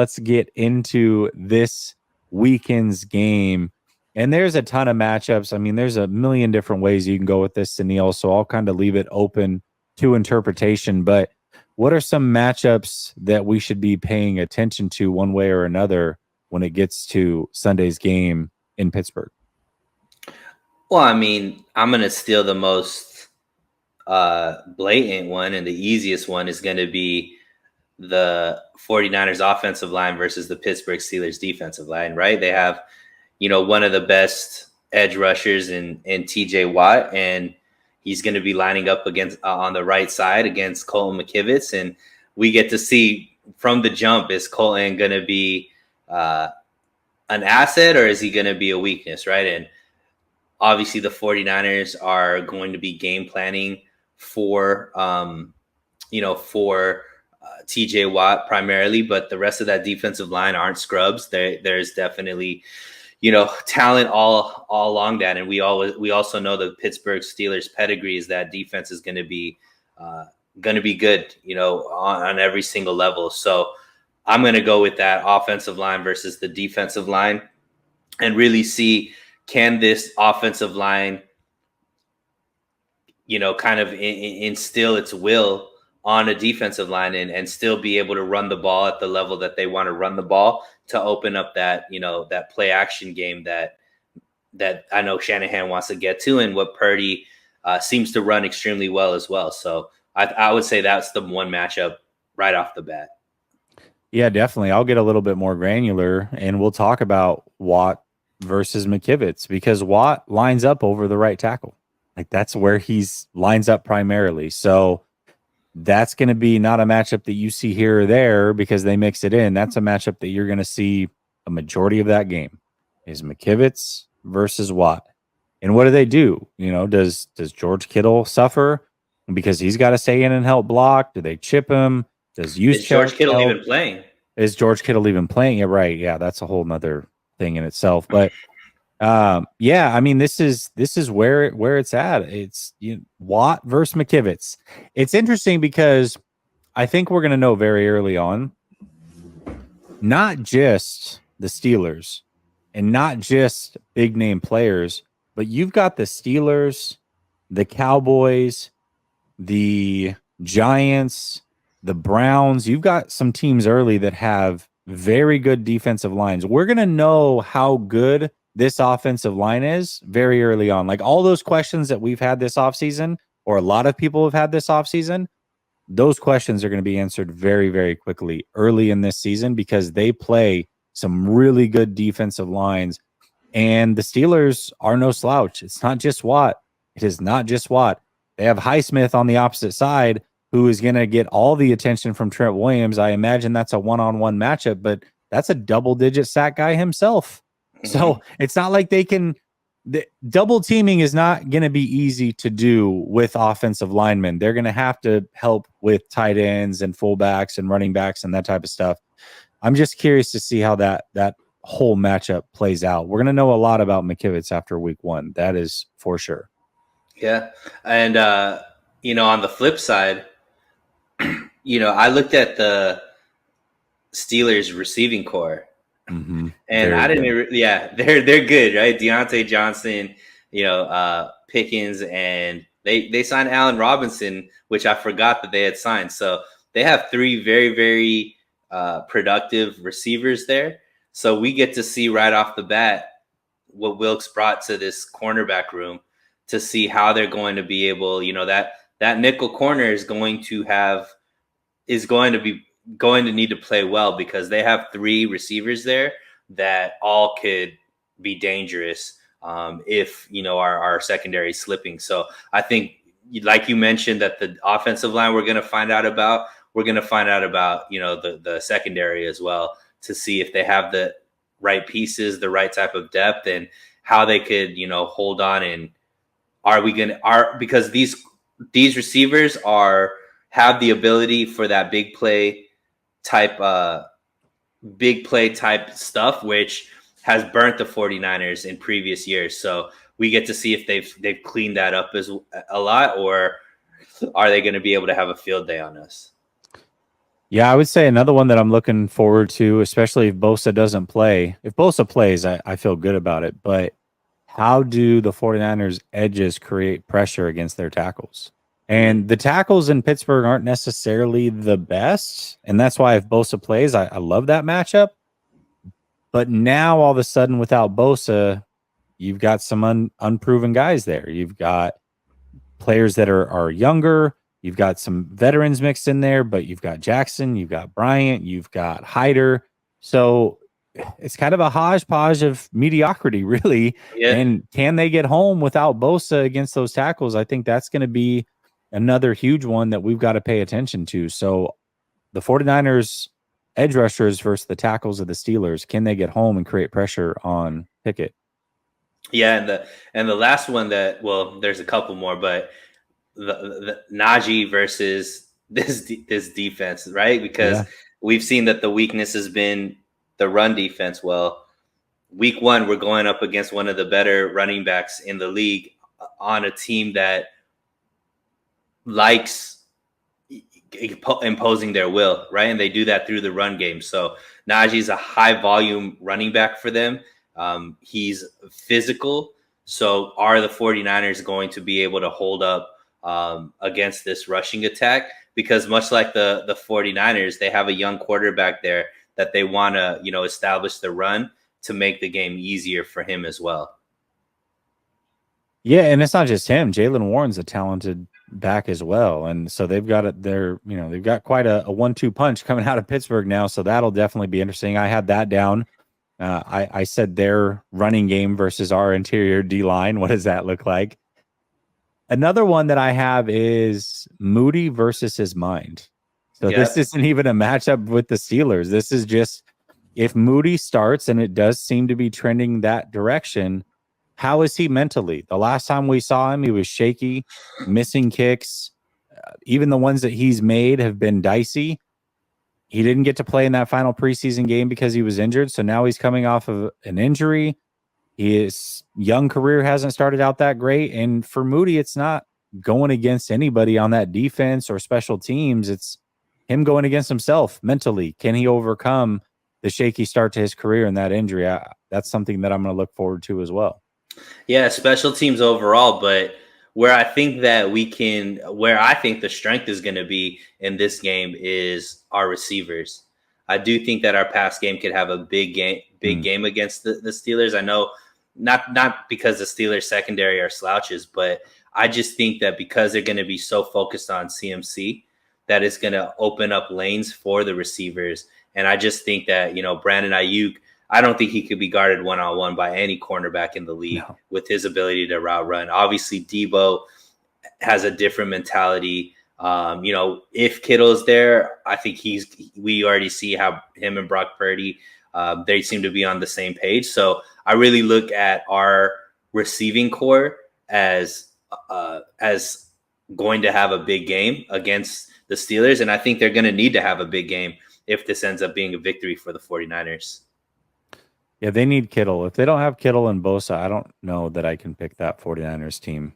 let's get into this weekend's game. And there's a ton of matchups. I mean, there's a million different ways you can go with this, Sunil. So I'll kind of leave it open to interpretation. But what are some matchups that we should be paying attention to one way or another when it gets to Sunday's game in Pittsburgh? Well, I mean, I'm going to steal the most blatant one, and the easiest one is going to be the 49ers offensive line versus the Pittsburgh Steelers defensive line, right? They have, one of the best edge rushers in TJ Watt, and he's going to be lining up against on the right side against Colton McKivitz. And we get to see from the jump, is Colton going to be an asset or is he going to be a weakness, right? And obviously the 49ers are going to be game planning for, TJ Watt primarily, but the rest of that defensive line aren't scrubs. There's definitely, talent all along that. And we also know the Pittsburgh Steelers pedigree is that defense is going to be good, on every single level. So I'm going to go with that offensive line versus the defensive line and really see, can this offensive line, kind of instill its will on a defensive line and still be able to run the ball at the level that they want to run the ball to open up that, that play action game that I know Shanahan wants to get to, and what Purdy seems to run extremely well as well. So I would say that's the one matchup right off the bat. Yeah, definitely. I'll get a little bit more granular, and we'll talk about Watt versus McKivitz, because Watt lines up over the right tackle. Like, that's where he's lines up primarily. So that's going to be not a matchup that you see here or there because they mix it in. That's a matchup that you're going to see a majority of that game is McKivitz versus Watt. And what do? Does George Kittle suffer because he's got to stay in and help block? Do they chip him? Is George Kittle even playing? Is George Kittle even playing? Yeah, right. Yeah, that's a whole nother thing in itself. But yeah, I mean, this is where it's at. It's Watt versus McKivitz. It's interesting because I think we're going to know very early on, not just the Steelers and not just big name players, but you've got the Steelers, the Cowboys, the Giants, the Browns. You've got some teams early that have very good defensive lines. We're going to know how good this offensive line is very early on. Like, all those questions that we've had this offseason, or a lot of people have had this offseason, those questions are going to be answered very, very quickly early in this season because they play some really good defensive lines. And the Steelers are no slouch. It's not just Watt. It is not just Watt. They have Highsmith on the opposite side, who is going to get all the attention from Trent Williams. I imagine that's a one-on-one matchup, but that's a double-digit sack guy himself. So it's not like they can double teaming is not going to be easy to do with offensive linemen. They're going to have to help with tight ends and fullbacks and running backs and that type of stuff. I'm just curious to see how that whole matchup plays out. We're going to know a lot about McKivitz after week 1. That is for sure. Yeah. And, on the flip side, I looked at the Steelers receiving core. Mm-hmm. And I didn't. They're good, right? Deontay Johnson, Pickens, and they signed Allen Robinson, which I forgot that they had signed. So they have 3 very, very productive receivers there. So we get to see right off the bat what Wilkes brought to this cornerback room to see how they're going to be able. That nickel corner is going to need to play well because they have 3 receivers there that all could be dangerous if our secondary is slipping. So I think, like you mentioned, that the offensive line we're going to find out about the secondary as well, to see if they have the right pieces, the right type of depth, and how they could hold on. And because these receivers have the ability for that big play type stuff, which has burnt the 49ers in previous years. So we get to see if they've cleaned that up as a lot, or are they going to be able to have a field day on us? Yeah, I would say another one that I'm looking forward to, especially if Bosa doesn't play. If Bosa plays, I feel good about it. But how do the 49ers edges create pressure against their tackles? Mm. And the tackles in Pittsburgh aren't necessarily the best. And that's why if Bosa plays, I love that matchup. But now all of a sudden, without Bosa, you've got some unproven guys there. You've got players that are younger. You've got some veterans mixed in there, but you've got Jackson, you've got Bryant, you've got Hyder. So it's kind of a hodgepodge of mediocrity, really. Yeah. And can they get home without Bosa against those tackles? I think that's going to be another huge one that we've got to pay attention to. So the 49ers edge rushers versus the tackles of the Steelers, can they get home and create pressure on Pickett? Yeah, and the last one that, well, there's a couple more, but the Najee versus this defense, right? Because Yeah. we've seen that the weakness has been the run defense. Well, week one, we're going up against one of the better running backs in the league on a team that likes imposing their will, right? And they do that through the run game. So Najee's a high volume running back for them. He's physical. So are the 49ers going to be able to hold up against this rushing attack? Because much like the 49ers, they have a young quarterback there that they want to, establish the run to make the game easier for him as well. Yeah, and it's not just him. Jalen Warren's a talented back as well, and so they've got it. They've got quite a 1-2 punch coming out of Pittsburgh now. So that'll definitely be interesting. I had that down. I said their running game versus our interior D line. What does that look like? Another one that I have is Moody versus his mind. So this Yep. isn't even a matchup with the Steelers. This is just if Moody starts, and it does seem to be trending that direction. How is he mentally? The last time we saw him, he was shaky, missing kicks. Even the ones that he's made have been dicey. He didn't get to play in that final preseason game because he was injured. So now he's coming off of an injury. His young career hasn't started out that great. And for Moody, it's not going against anybody on that defense or special teams. It's him going against himself mentally. Can he overcome the shaky start to his career and that injury? That's something that I'm going to look forward to as well. Yeah, special teams overall, but where I think where I think the strength is going to be in this game is our receivers. I do think that our pass game could have a big game against the Steelers. I know not because the Steelers secondary are slouches, but I just think that because they're going to be so focused on CMC, that it's going to open up lanes for the receivers. And I just think that, Brandon Ayuk, I don't think he could be guarded one-on-one by any cornerback in the league No. with his ability to route run. Obviously, Debo has a different mentality. If Kittle's there, I think we already see how him and Brock Purdy, they seem to be on the same page. So I really look at our receiving core as going to have a big game against the Steelers. And I think they're going to need to have a big game if this ends up being a victory for the 49ers. Yeah, they need Kittle. If they don't have Kittle and Bosa, I don't know that I can pick that 49ers team.